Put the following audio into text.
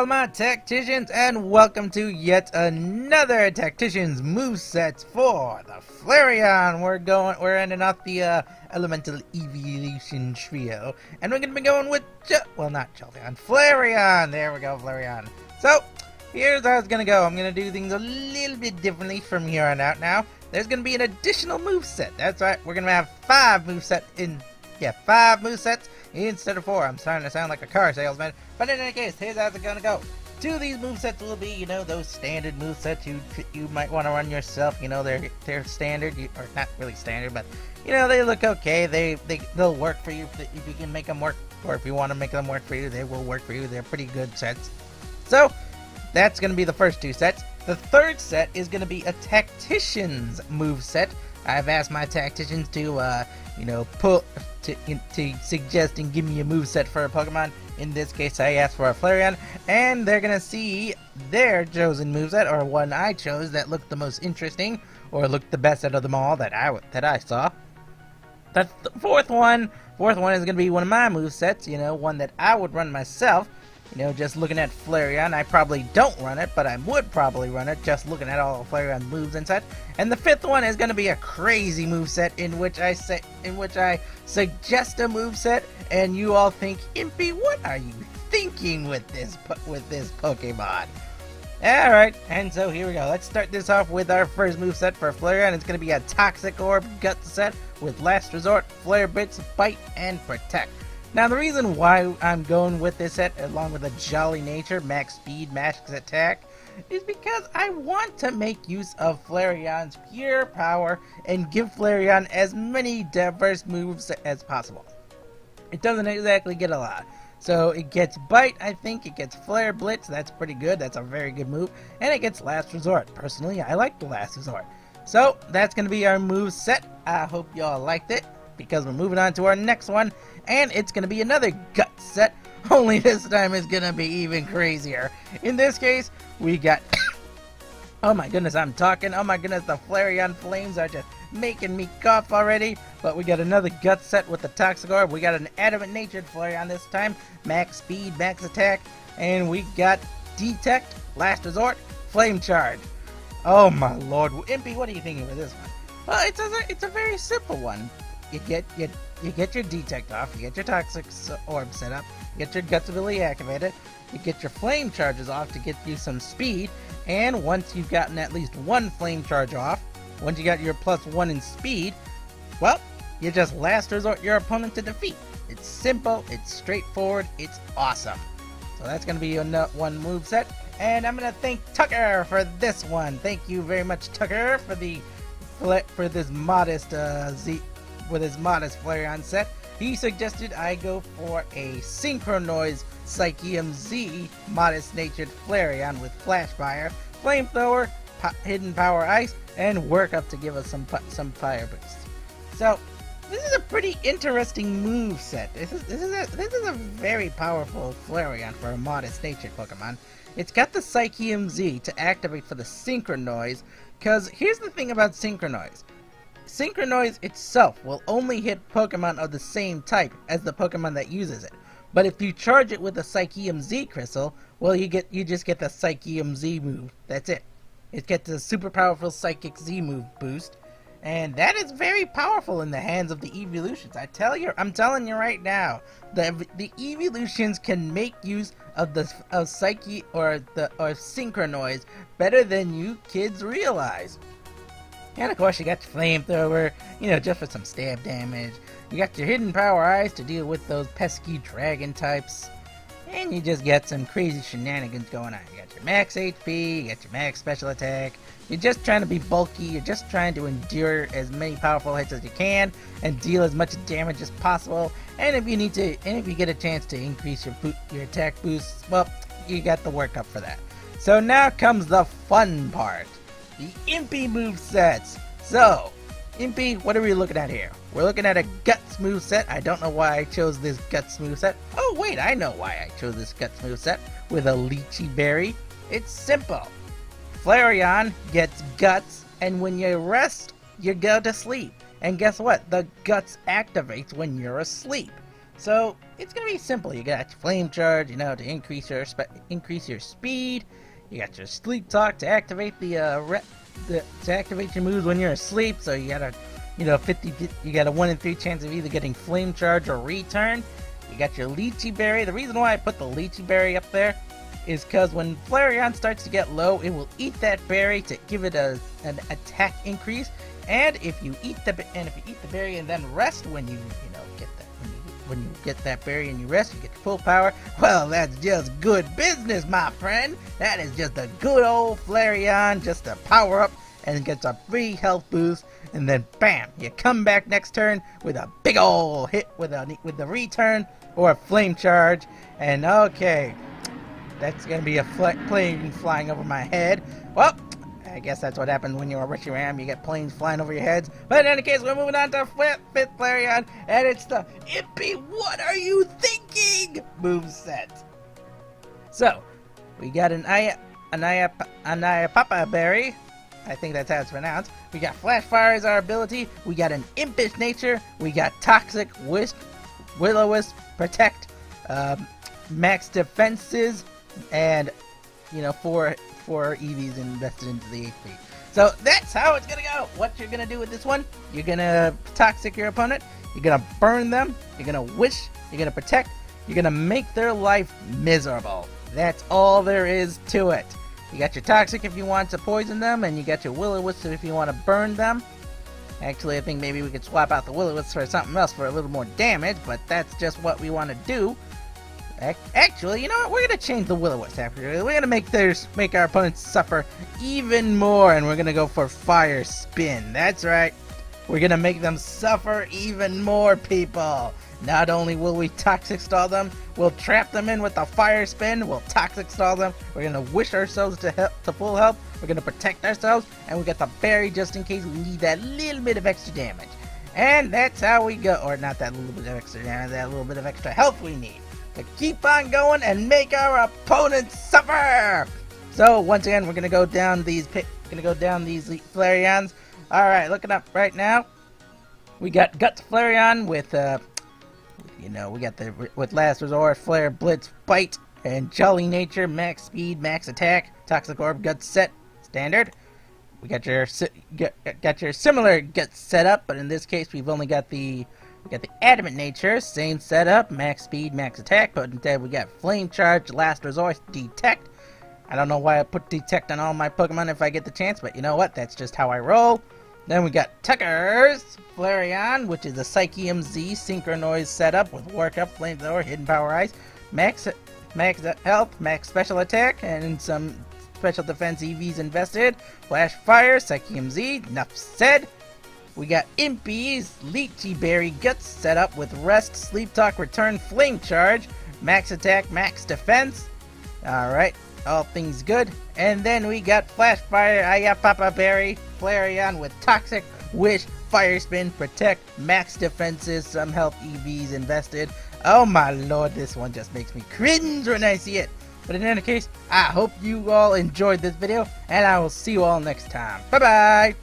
all my Tacticians, and welcome to yet another Tacticians Movesets for the Flareon. We're ending off the Elemental Eeveelution trio, and we're gonna be going with not Jolteon, Flareon. There we go, Flareon. So here's how it's gonna go. I'm gonna do things a little bit differently from here on out. Now there's gonna be an additional moveset. That's right, we're gonna have five movesets instead of 4. I'm starting to sound like a car salesman. But in any case, here's how it's gonna go. 2 of these movesets will be, those standard movesets you might want to run yourself. They're standard, or not really standard, but they look okay. They'll work for you if you can make them work, or if you want to make them work for you, they will work for you. They're pretty good sets. So that's gonna be the first 2 sets. The third set is gonna be a Tacticians moveset. I've asked my Tacticians to to suggest and give me a moveset for a Pokemon. In this case, I asked for a Flareon, and they're gonna see their chosen moveset, or one I chose that looked the most interesting, or looked the best out of them all that I saw. The fourth one is gonna be one of my movesets, one that I would run myself. Just looking at Flareon, I probably don't run it, but I would probably run it, just looking at all the Flareon moves and such. And the 5th one is going to be a crazy moveset in which I suggest a moveset, and you all think, Impy, what are you thinking with this Pokemon? Alright, and so here we go. Let's start this off with our first moveset for Flareon. It's going to be a Toxic Orb Gut set with Last Resort, Flare Blitz, Bite, and Protect. Now, the reason why I'm going with this set, along with a Jolly Nature, Max Speed, Max Attack, is because I want to make use of Flareon's pure power and give Flareon as many diverse moves as possible. It doesn't exactly get a lot. So it gets Bite, I think, it gets Flare Blitz, that's pretty good, that's a very good move, and it gets Last Resort. Personally, I like the Last Resort. So, that's going to be our move set. I hope y'all liked it, because we're moving on to our next one, and it's going to be another gut set, only this time it's going to be even crazier. In this case, we got, oh my goodness, I'm talking, oh my goodness, the Flareon flames are just making me cough already, but we got another gut set with the Toxic Orb. We got an Adamant Natured Flareon this time, Max Speed, Max Attack, and we got Detect, Last Resort, Flame Charge. Oh my lord, Impy, what are you thinking with this one? Well, it's a very simple one. You get your Detect off, you get your Toxic Orb set up, you get your Guts ability activated, you get your Flame Charges off to get you some speed, and once you've gotten at least one Flame Charge off, once you got your +1 in speed, well, you just Last Resort your opponent to defeat. It's simple, it's straightforward, it's awesome. So that's going to be one move set, and I'm going to thank Tucker for this one. Thank you very much, Tucker, for this modest with his modest Flareon set. He suggested I go for a Synchronoise Psychium Z modest natured Flareon with Flash Fire, Flamethrower, Hidden Power Ice, and Work Up to give us some fire boost. So this is a pretty interesting move set. This is a very powerful Flareon for a modest natured Pokemon. It's got the Psychium Z to activate for the Synchronoise, because here's the thing about Synchronoise. Synchronoise itself will only hit Pokemon of the same type as the Pokemon that uses it. But if you charge it with a Psychium Z crystal, well, you just get the Psychium Z move. That's it. It gets a super powerful Psychic Z move boost, and that is very powerful in the hands of the Eeveelutions. I'm telling you right now, the Eeveelutions can make use of Psyche or Synchronoise better than you kids realize. And of course you got your Flamethrower, just for some stab damage. You got your Hidden Power Ice to deal with those pesky dragon types. And you just get some crazy shenanigans going on. You got your max HP, you got your max special attack. You're just trying to be bulky, you're just trying to endure as many powerful hits as you can and deal as much damage as possible. And if you get a chance to increase your attack boosts, well, you got the work up for that. So now comes the fun part. The Impy movesets. So, Impy, what are we looking at here? We're looking at a Guts moveset. I don't know why I chose this Guts moveset. Oh wait, I know why I chose this Guts moveset with a Lychee Berry. It's simple. Flareon gets Guts, and when you rest, you go to sleep. And guess what? The Guts activates when you're asleep. So it's gonna be simple. You got your Flame Charge, you know, to increase your speed. You got your Sleep Talk to activate to activate your moves when you're asleep. So you got a, you know, you got a 1 in 3 chance of either getting Flame Charge or Return. You got your Lychee Berry. The reason why I put the Lychee Berry up there is because when Flareon starts to get low, it will eat that berry to give it an attack increase. And if you eat the berry and then rest when you get that when you get that berry and you rest, you get full power. Well, that's just good business, my friend. That is just a good old Flareon, just a power up and gets a free health boost. And then bam, you come back next turn with a big ol' hit with the return or a Flame Charge. And okay, that's gonna be a plane flying over my head. Well, I guess that's what happens when you're a Reshiram. You get planes flying over your heads. But in any case, we're moving on to 5th Flareon, and it's the Ippy What Are You Thinking moveset. So, we got an Anayapapa Berry. I think that's how it's pronounced. We got Flash Fire as our ability. We got an Impish Nature. We got Toxic Wisp, Will-O-Wisp, Protect, Max Defenses, and, you know, 4 EVs invested into the HP. So that's how it's gonna go. What you're gonna do with this one, you're gonna Toxic your opponent, you're gonna burn them, you're gonna Wish, you're gonna Protect, you're gonna make their life miserable. That's all there is to it. You got your Toxic if you want to poison them, and you got your Will-O-Wisp if you want to burn them. Actually, I think maybe we could swap out the Will-O-Wisp for something else for a little more damage, but that's just what we want to do. Actually, you know what? We're gonna change the Will-O-Wisp after. We're gonna make our opponents suffer even more, and we're gonna go for Fire Spin. That's right. We're gonna make them suffer even more, people. Not only will we Toxic Stall them, we'll trap them in with the Fire Spin. We'll Toxic Stall them. We're gonna wish ourselves to full health. We're gonna protect ourselves, and we got the berry just in case we need that little bit of extra damage. And that's how we go, or not that little bit of extra damage, that little bit of extra health we need to keep on going and make our opponents suffer. So once again, we're gonna go down these Flareons. All right, looking up right now, we got Guts Flareon with with Last Resort, Flare, Blitz, Bite, and Jolly Nature, Max Speed, Max Attack, Toxic Orb, Guts Set, Standard. We got your similar Guts setup, but in this case, we've only got the Adamant Nature, same setup, Max Speed, Max Attack, but instead we got Flame Charge, Last Resort, Detect. I don't know why I put Detect on all my Pokemon if I get the chance, but you know what? That's just how I roll. Then we got Tucker's Flareon, which is a Psychium Z Synchronoise setup with Workup, Flamethrower, Hidden Power Ice, Max Health, Max Special Attack, and some Special Defense EVs invested. Flash Fire, Psychium Z, enough said. We got Impy's Lychee Berry Guts set up with Rest, Sleep Talk, Return, Flame Charge, Max Attack, Max Defense. Alright, all things good. And then we got Flash Fire, Ayapapa Berry, Flareon with Toxic, Wish, Fire Spin, Protect, Max Defenses, some health EVs invested. Oh my lord, this one just makes me cringe when I see it. But in any case, I hope you all enjoyed this video, and I will see you all next time. Bye bye!